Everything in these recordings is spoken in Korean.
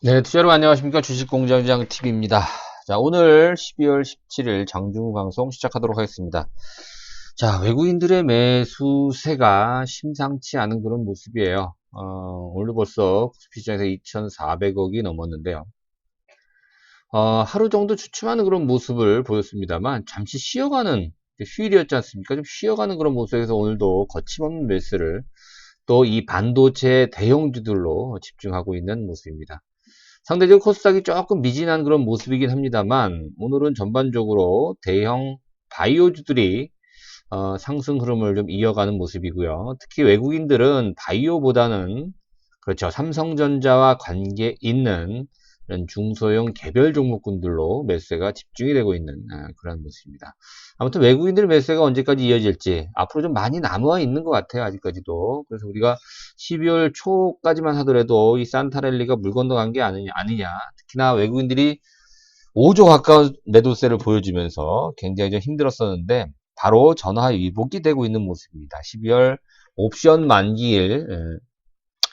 네, 투자로 안녕하십니까. 주식공장장 TV입니다. 자, 오늘 12월 17일 장중 방송 시작하도록 하겠습니다. 자, 외국인들의 매수세가 심상치 않은 그런 모습이에요. 오늘 벌써 코스피 시장에서 2,400억이 넘었는데요. 하루 정도 주춤하는 그런 모습을 보였습니다만, 잠시 쉬어가는, 휴일이었지 않습니까? 좀 쉬어가는 그런 모습에서 오늘도 거침없는 매수를 또 이 반도체 대형주들로 집중하고 있는 모습입니다. 상대적으로 코스닥이 조금 미진한 그런 모습이긴 합니다만 오늘은 전반적으로 대형 바이오주들이 상승 흐름을 좀 이어가는 모습이고요. 특히 외국인들은 바이오보다는 그렇죠. 삼성전자와 관계 있는 이런 중소형 개별 종목군들로 매수세가 집중이 되고 있는 그런 모습입니다. 아무튼 외국인들 매수세가 언제까지 이어질지 앞으로 좀 많이 남아 있는 것 같아요. 아직까지도. 그래서 우리가 12월 초까지만 하더라도 이 산타랠리가 물 건너간 게 아니냐. 특히나 외국인들이 5조 가까운 매도세를 보여주면서 굉장히 좀 힘들었었는데 바로 전화위복이 되고 있는 모습입니다. 12월 옵션 만기일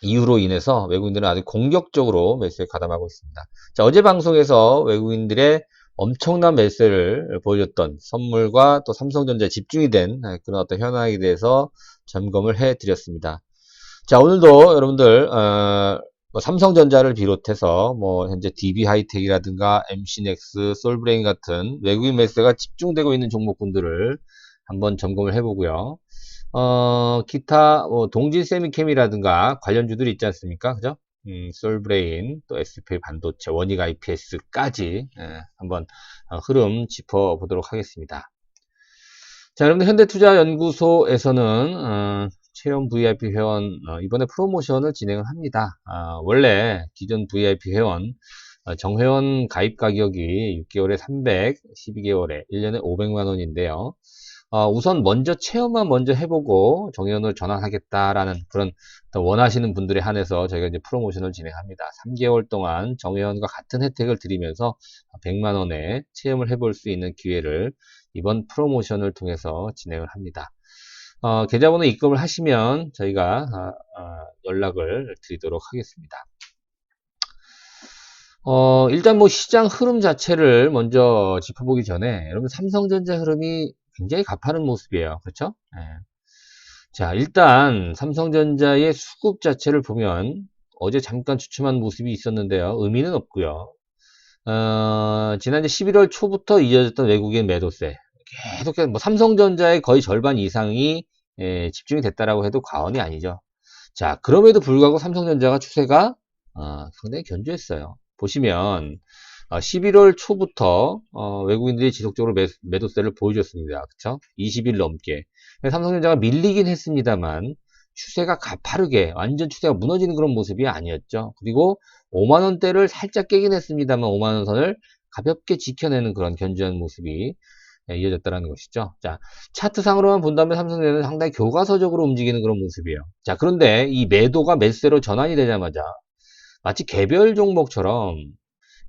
이유로 인해서 외국인들은 아주 공격적으로 매수에 가담하고 있습니다. 자, 어제 방송에서 외국인들의 엄청난 매수를 보여줬던 선물과 또 삼성전자에 집중이 된 그런 어떤 현황에 대해서 점검을 해드렸습니다. 자, 오늘도 여러분들 뭐 삼성전자를 비롯해서 뭐 현재 DB하이텍이라든가 MC넥스, 솔브레인 같은 외국인 매수가 집중되고 있는 종목군들을 한번 점검을 해보고요. 기타 뭐 동진 세미캠이라든가 관련주들이 있지 않습니까? 그죠? 솔브레인, 또 SK 반도체, 원익 IPS까지 한번 흐름 짚어보도록 하겠습니다. 자, 여러분들 현대투자연구소에서는 체험 VIP 회원 이번에 프로모션을 진행을 합니다. 원래 기존 VIP 회원 정회원 가입 가격이 6개월에 300, 12개월에 1년에 500만 원인데요. 우선 먼저 체험만 먼저 해보고 정회원을 전환하겠다라는 그런 원하시는 분들에 한해서 저희가 이제 프로모션을 진행합니다. 3개월 동안 정회원과 같은 혜택을 드리면서 100만 원에 체험을 해볼 수 있는 기회를 이번 프로모션을 통해서 진행을 합니다. 계좌번호 입금을 하시면 저희가 연락을 드리도록 하겠습니다. 일단 뭐 시장 흐름 자체를 먼저 짚어보기 전에 여러분 삼성전자 흐름이 굉장히 가파른 모습이에요. 그렇죠? 네. 자, 일단 삼성전자의 수급 자체를 보면 어제 잠깐 주춤한 모습이 있었는데요. 의미는 없고요. 지난해 11월 초부터 이어졌던 외국인 매도세 계속해서 뭐 삼성전자의 거의 절반 이상이 집중이 됐다라고 해도 과언이 아니죠. 자, 그럼에도 불구하고 삼성전자가 추세가 상당히 견조했어요. 보시면 11월 초부터 외국인들이 지속적으로 매도세를 보여줬습니다. 그쵸? 20일 넘게. 삼성전자가 밀리긴 했습니다만 추세가 가파르게 완전 추세가 무너지는 그런 모습이 아니었죠. 그리고 5만원대를 살짝 깨긴 했습니다만 5만원 선을 가볍게 지켜내는 그런 견조한 모습이 이어졌다는 것이죠. 자, 차트상으로만 본다면 삼성전자는 상당히 교과서적으로 움직이는 그런 모습이에요. 자, 그런데 이 매도가 매수세로 전환이 되자마자 마치 개별 종목처럼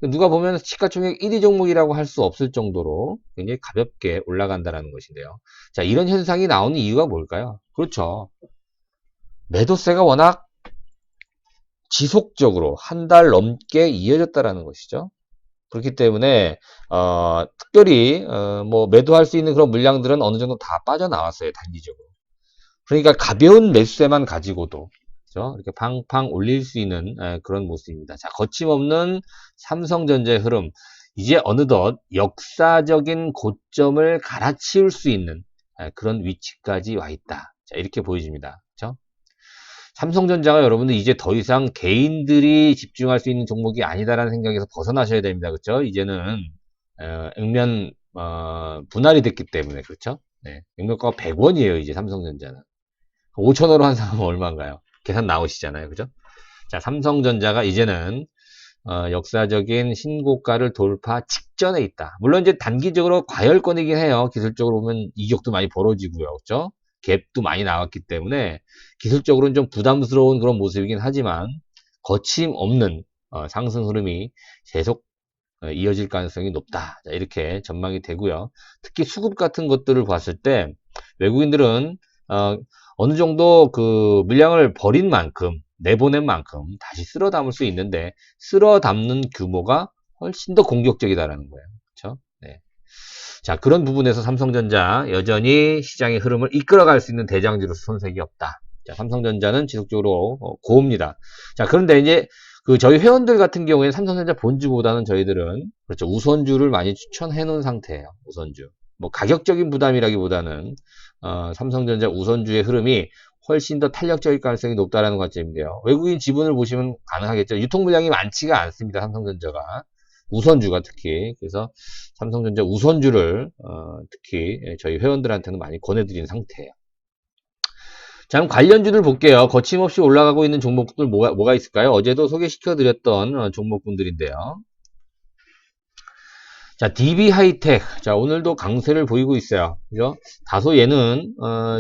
누가 보면 시가총액 1위 종목이라고 할 수 없을 정도로 굉장히 가볍게 올라간다는 것인데요. 자, 이런 현상이 나오는 이유가 뭘까요? 그렇죠. 매도세가 워낙 지속적으로 한 달 넘게 이어졌다는 것이죠. 그렇기 때문에 특별히 뭐 매도할 수 있는 그런 물량들은 어느 정도 다 빠져나왔어요. 단기적으로. 그러니까 가벼운 매수세만 가지고도 그렇죠? 이렇게 팡팡 올릴 수 있는 그런 모습입니다. 자, 거침없는 삼성전자의 흐름. 이제 어느덧 역사적인 고점을 갈아치울 수 있는 그런 위치까지 와 있다. 자, 이렇게 보여집니다. 그렇죠? 삼성전자가 여러분들 이제 더 이상 개인들이 집중할 수 있는 종목이 아니다라는 생각에서 벗어나셔야 됩니다. 그렇죠? 이제는 액면 분할이 됐기 때문에 그렇죠? 네, 액면가가 100원이에요. 이제 삼성전자는 5천원으로 한 사람은 얼마인가요? 계산 나오시잖아요. 그죠? 자, 삼성전자가 이제는 역사적인 신고가를 돌파 직전에 있다. 물론 이제 단기적으로 과열권이긴 해요. 기술적으로 보면 이격도 많이 벌어지고요. 그죠? 갭도 많이 나왔기 때문에 기술적으로는 좀 부담스러운 그런 모습이긴 하지만 거침없는 상승 흐름이 계속 이어질 가능성이 높다. 자, 이렇게 전망이 되고요. 특히 수급 같은 것들을 봤을 때 외국인들은 어느 정도 그 물량을 버린 만큼 내보낸 만큼 다시 쓸어 담을 수 있는데 쓸어 담는 규모가 훨씬 더 공격적이다라는 거예요. 그렇죠? 네. 자, 그런 부분에서 삼성전자 여전히 시장의 흐름을 이끌어갈 수 있는 대장주로서 손색이 없다. 자, 삼성전자는 지속적으로 고옵니다. 자, 그런데 이제 저희 회원들 같은 경우에는 삼성전자 본주보다는 저희들은 그렇죠, 우선주를 많이 추천해 놓은 상태예요. 우선주. 뭐 가격적인 부담이라기보다는 삼성전자 우선주의 흐름이 훨씬 더 탄력적일 가능성이 높다라는 관점인데요. 외국인 지분을 보시면 가능하겠죠. 유통 물량이 많지가 않습니다. 삼성전자가. 우선주가 특히. 그래서 삼성전자 우선주를 특히 저희 회원들한테는 많이 권해드리는 상태예요. 자, 그럼 관련주들 볼게요. 거침없이 올라가고 있는 종목들 뭐가 있을까요? 어제도 소개시켜드렸던 종목분들인데요. 자, DB 하이텍. 자, 오늘도 강세를 보이고 있어요. 그죠? 다소 얘는,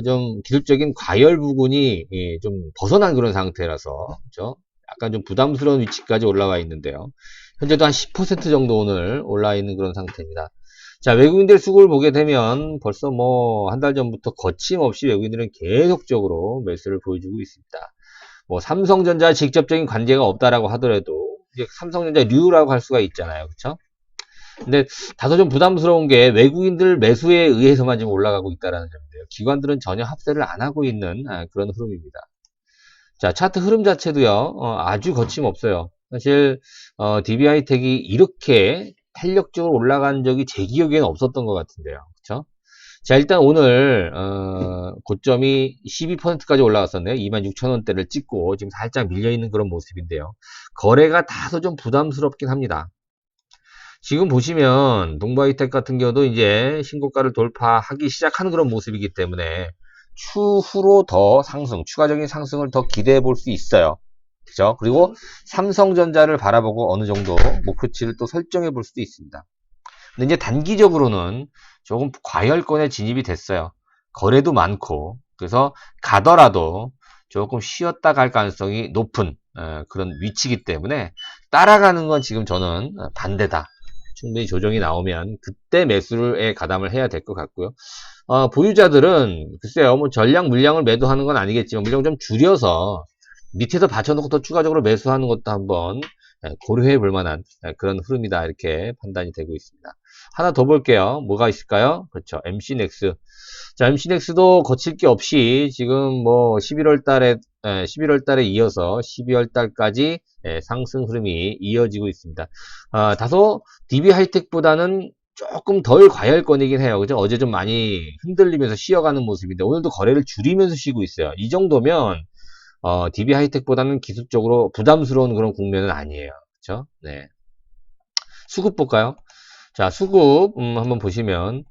좀 기술적인 과열 부분이 좀 벗어난 그런 상태라서, 그죠? 약간 좀 부담스러운 위치까지 올라와 있는데요. 현재도 한 10% 정도 오늘 올라와 있는 그런 상태입니다. 자, 외국인들 수급을 보게 되면 벌써 뭐 한 달 전부터 거침없이 외국인들은 계속적으로 매수를 보여주고 있습니다. 뭐 삼성전자 직접적인 관계가 없다라고 하더라도 이제 삼성전자 류라고 할 수가 있잖아요. 그렇죠? 근데 다소 좀 부담스러운 게 외국인들 매수에 의해서만 지금 올라가고 있다라는 점인데요. 기관들은 전혀 합세를 안 하고 있는 그런 흐름입니다. 자, 차트 흐름 자체도요. 아주 거침없어요. 사실 DB하이텍이 이렇게 탄력적으로 올라간 적이 제 기억에는 없었던 것 같은데요. 그쵸? 자, 일단 오늘 고점이 12%까지 올라갔었네요. 26,000원대를 찍고 지금 살짝 밀려있는 그런 모습인데요. 거래가 다소 좀 부담스럽긴 합니다. 지금 보시면 동바이텍 같은 경우도 이제 신고가를 돌파하기 시작하는 그런 모습이기 때문에 추후로 더 상승, 추가적인 상승을 더 기대해 볼 수 있어요. 그죠? 그리고 삼성전자를 바라보고 어느 정도 목표치를 또 설정해 볼 수도 있습니다. 근데 이제 단기적으로는 조금 과열권에 진입이 됐어요. 거래도 많고, 그래서 가더라도 조금 쉬었다 갈 가능성이 높은 그런 위치이기 때문에 따라가는 건 지금 저는 반대다. 충분히 조정이 나오면 그때 매수에 가담을 해야 될 것 같고요. 보유자들은 글쎄요, 뭐 전량 물량을 매도하는 건 아니겠지만 물량 좀 줄여서 밑에서 받쳐놓고 또 추가적으로 매수하는 것도 한번 고려해 볼 만한 그런 흐름이다, 이렇게 판단이 되고 있습니다. 하나 더 볼게요. 뭐가 있을까요? 그렇죠, MC넥스. 자, MC넥스도 거칠 게 없이 지금 뭐 11월 달에 이어서 12월 달까지 상승 흐름이 이어지고 있습니다. 다소 DB 하이텍보다는 조금 덜 과열권이긴 해요. 그죠? 어제 좀 많이 흔들리면서 쉬어가는 모습인데 오늘도 거래를 줄이면서 쉬고 있어요. 이 정도면 DB 하이텍보다는 기술적으로 부담스러운 그런 국면은 아니에요. 그렇죠? 네. 수급 볼까요? 자, 수급 한번 보시면,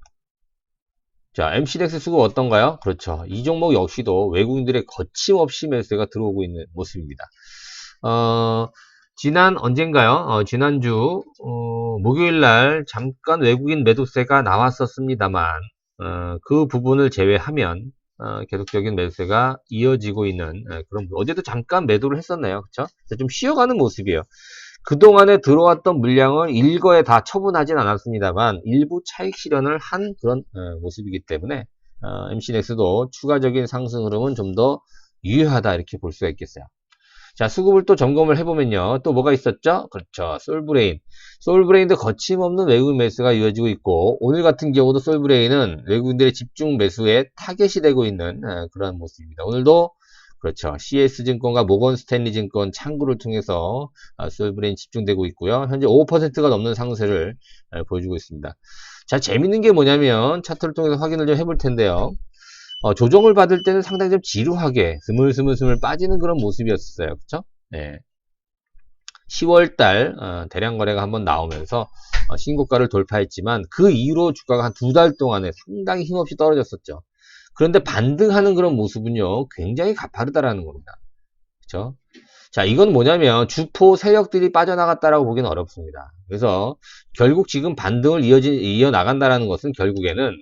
자, MC넥스 수급 어떤가요? 그렇죠. 이 종목 역시도 외국인들의 거침없이 매수가 들어오고 있는 모습입니다. 언젠가요? 지난주 목요일날 잠깐 외국인 매도세가 나왔었습니다만 그 부분을 제외하면 계속적인 매수세가 이어지고 있는 그런, 어제도 잠깐 매도를 했었네요. 그쵸? 좀 쉬어가는 모습이에요. 그동안에 들어왔던 물량을 일거에 다 처분하진 않았습니다만 일부 차익 실현을 한 그런 모습이기 때문에 MC넥스도 추가적인 상승 흐름은 좀 더 유효하다, 이렇게 볼 수가 있겠어요. 자, 수급을 또 점검을 해보면요. 또 뭐가 있었죠? 그렇죠. 솔브레인. 솔브레인도 거침없는 외국인 매수가 이어지고 있고, 오늘 같은 경우도 솔브레인은 외국인들의 집중 매수에 타겟이 되고 있는 그런 모습입니다. 오늘도 그렇죠, CS증권과 모건스탠리증권 창구를 통해서 솔브레인 집중되고 있고요. 현재 5%가 넘는 상세를 보여주고 있습니다. 자, 재밌는 게 뭐냐면 차트를 통해서 확인을 좀 해볼 텐데요. 조정을 받을 때는 상당히 좀 지루하게 스물스물 빠지는 그런 모습이었어요. 그쵸? 네. 10월달 대량 거래가 한번 나오면서 신고가를 돌파했지만 그 이후로 주가가 한 2달 동안에 상당히 힘없이 떨어졌었죠. 그런데 반등하는 그런 모습은요, 굉장히 가파르다라는 겁니다. 그쵸? 자, 이건 뭐냐면 주포 세력들이 빠져나갔다라고 보기는 어렵습니다. 그래서 결국 지금 반등을 이어나간다라는 것은 결국에는,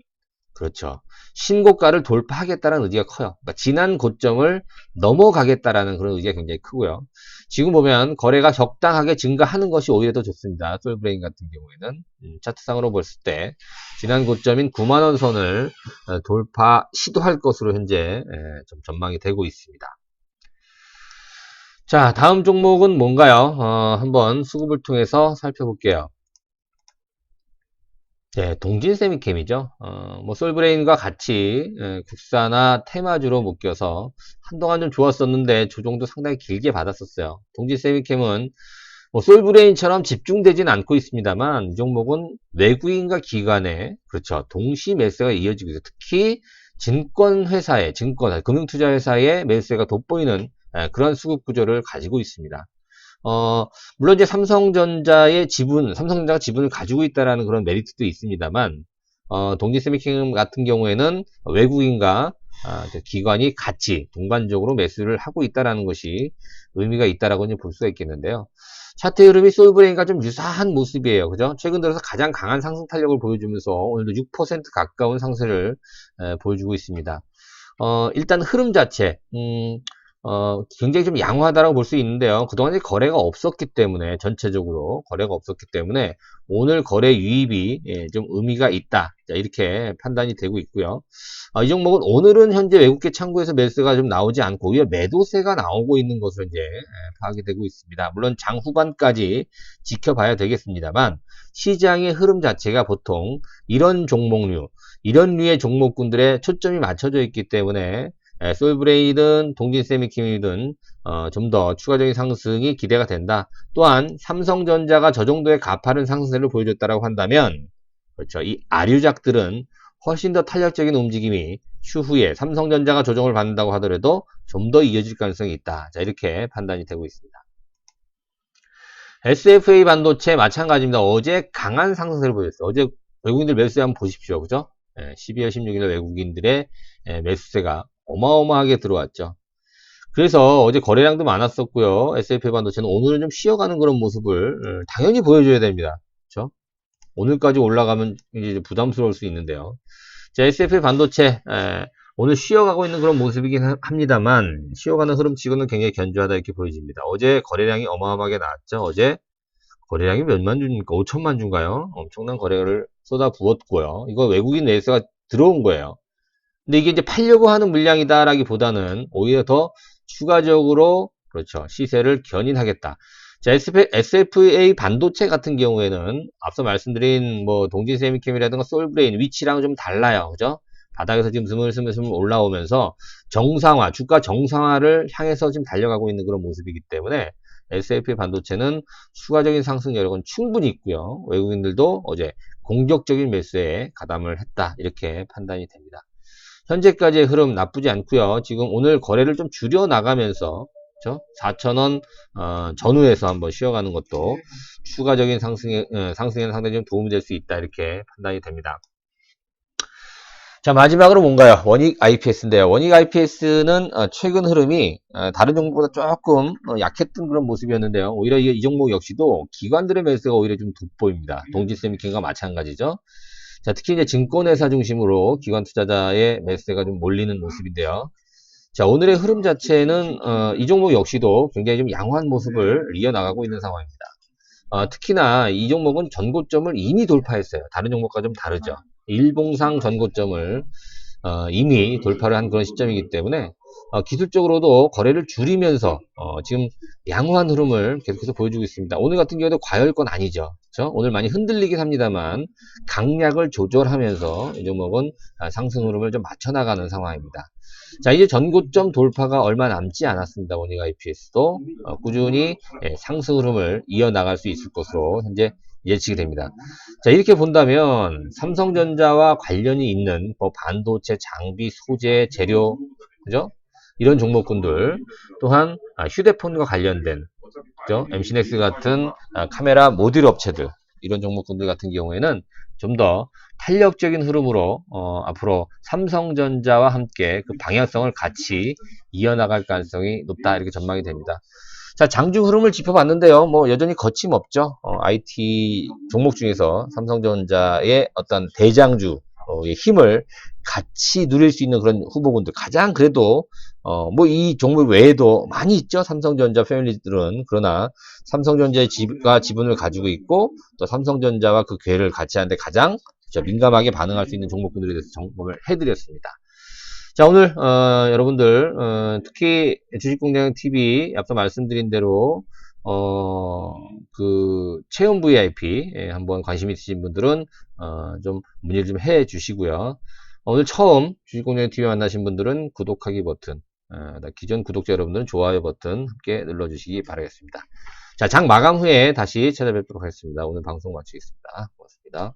그렇죠, 신고가를 돌파하겠다는 의지가 커요. 그러니까 지난 고점을 넘어가겠다라는 그런 의지가 굉장히 크고요. 지금 보면 거래가 적당하게 증가하는 것이 오히려 더 좋습니다. 솔브레인 같은 경우에는 차트상으로 봤을 때 지난 고점인 9만원 선을 돌파 시도할 것으로 현재 좀 전망이 되고 있습니다. 자, 다음 종목은 뭔가요? 한번 수급을 통해서 살펴볼게요. 네, 동진세미캠이죠. 뭐, 솔브레인과 같이, 국산화 테마주로 묶여서 한동안 좀 좋았었는데, 조정도 상당히 길게 받았었어요. 동진세미캠은 뭐, 솔브레인처럼 집중되진 않고 있습니다만, 이 종목은 외국인과 기관의, 그렇죠. 동시 매수가 이어지고 있어요. 특히, 증권회사의, 금융투자회사의 매수가 돋보이는 그런 수급 구조를 가지고 있습니다. 물론 이제 삼성전자가 지분을 가지고 있다라는 그런 메리트도 있습니다만, 동지세미킹 같은 경우에는 외국인과 기관이 같이 동반적으로 매수를 하고 있다라는 것이 의미가 있다라고 볼 수가 있겠는데요. 차트 흐름이 솔브레인과 좀 유사한 모습이에요. 그죠? 최근 들어서 가장 강한 상승 탄력을 보여주면서 오늘도 6% 가까운 상승을 보여주고 있습니다. 일단 흐름 자체, 굉장히 좀 양호하다라고 볼 수 있는데요. 그동안에 거래가 없었기 때문에, 전체적으로 거래가 없었기 때문에, 오늘 거래 유입이 좀 의미가 있다. 자, 이렇게 판단이 되고 있고요. 이 종목은 오늘은 현재 외국계 창구에서 매수가 좀 나오지 않고, 오히려 매도세가 나오고 있는 것으로 이제 파악이 되고 있습니다. 물론 장 후반까지 지켜봐야 되겠습니다만, 시장의 흐름 자체가 보통 이런 종목류, 이런 류의 종목군들의 초점이 맞춰져 있기 때문에, 솔브레이든 동진세미킴이든 좀 더 추가적인 상승이 기대가 된다. 또한 삼성전자가 저 정도의 가파른 상승세를 보여줬다라고 한다면, 그렇죠. 이 아류작들은 훨씬 더 탄력적인 움직임이 추후에 삼성전자가 조정을 받는다고 하더라도 좀 더 이어질 가능성이 있다. 자, 이렇게 판단이 되고 있습니다. SFA 반도체 마찬가지입니다. 어제 강한 상승세를 보였어요. 어제 외국인들 매수세 한번 보십시오. 그죠? 12월 16일 외국인들의 매수세가 어마어마하게 들어왔죠. 그래서 어제 거래량도 많았었고요. SFA 반도체는 오늘은 좀 쉬어가는 그런 모습을 당연히 보여줘야 됩니다. 그렇죠? 오늘까지 올라가면 이제 부담스러울 수 있는데요. 자, SFA 반도체 오늘 쉬어가고 있는 그런 모습이긴 합니다만, 쉬어가는 흐름치고는 굉장히 견조하다 이렇게 보여집니다. 어제 거래량이 어마어마하게 나왔죠. 어제 거래량이 몇만 주입니까? 5천만 주인가요? 엄청난 거래를 쏟아 부었고요. 이거 외국인 매수가 들어온 거예요. 근데 이게 이제 팔려고 하는 물량이다라기보다는 오히려 더 추가적으로, 그렇죠, 시세를 견인하겠다. 자, SFA 반도체 같은 경우에는 앞서 말씀드린 뭐 동진세미캠이라든가 솔브레인 위치랑은 좀 달라요. 그죠? 바닥에서 지금 스물스물 올라오면서 정상화, 주가 정상화를 향해서 지금 달려가고 있는 그런 모습이기 때문에 SFA 반도체는 추가적인 상승 여력은 충분히 있고요. 외국인들도 어제 공격적인 매수에 가담을 했다. 이렇게 판단이 됩니다. 현재까지의 흐름 나쁘지 않고요. 지금 오늘 거래를 좀 줄여 나가면서, 그렇죠? 4,000원 전후에서 한번 쉬어가는 것도 추가적인 상승에는 상당히 좀 도움이 될 수 있다. 이렇게 판단이 됩니다. 자, 마지막으로 뭔가요? 원익 IPS인데요. 원익 IPS는 최근 흐름이 다른 종목보다 조금 약했던 그런 모습이었는데요. 오히려 이 종목 역시도 기관들의 매수가 오히려 좀 돋보입니다. 동지세미킹과 마찬가지죠. 자, 특히 이제 증권회사 중심으로 기관 투자자의 매수가 좀 몰리는 모습인데요. 자, 오늘의 흐름 자체는 이 종목 역시도 굉장히 좀 양호한 모습을 이어나가고 있는 상황입니다. 특히나 이 종목은 전고점을 이미 돌파했어요. 다른 종목과 좀 다르죠. 일봉상 전고점을 이미 돌파를 한 그런 시점이기 때문에 기술적으로도 거래를 줄이면서 지금 양호한 흐름을 계속해서 보여주고 있습니다. 오늘 같은 경우도 과열권 아니죠. 그렇죠? 오늘 많이 흔들리긴 합니다만 강약을 조절하면서 이 종목은 상승 흐름을 좀 맞춰나가는 상황입니다. 자, 이제 전고점 돌파가 얼마 남지 않았습니다. 원익 IPS도 꾸준히 상승 흐름을 이어나갈 수 있을 것으로 현재 예측이 됩니다. 자, 이렇게 본다면 삼성전자와 관련이 있는 뭐 반도체, 장비, 소재, 재료, 그죠? 이런 종목군들, 또한 휴대폰과 관련된, 그죠? MC넥스 같은 카메라 모듈 업체들, 이런 종목군들 같은 경우에는 좀 더 탄력적인 흐름으로 앞으로 삼성전자와 함께 그 방향성을 같이 이어나갈 가능성이 높다, 이렇게 전망이 됩니다. 자, 장중 흐름을 짚어봤는데요. 뭐 여전히 거침없죠. IT 종목 중에서 삼성전자의 어떤 대장주 의 힘을 같이 누릴 수 있는 그런 후보군들, 가장 그래도 뭐 이 종목 외에도 많이 있죠. 삼성전자 패밀리들은. 그러나 삼성전자의 지분을 가지고 있고 또 삼성전자와 그 궤를 같이 하는데 가장 민감하게 반응할 수 있는 종목군들에 대해서 점검을 해드렸습니다. 자, 오늘, 여러분들, 특히 주식공장TV, 앞서 말씀드린 대로, 체험 VIP, 한번 관심 있으신 분들은, 좀 문의를 좀 해 주시고요. 오늘 처음 주식공장TV 만나신 분들은 구독하기 버튼, 기존 구독자 여러분들은 좋아요 버튼 함께 눌러주시기 바라겠습니다. 자, 장 마감 후에 다시 찾아뵙도록 하겠습니다. 오늘 방송 마치겠습니다. 고맙습니다.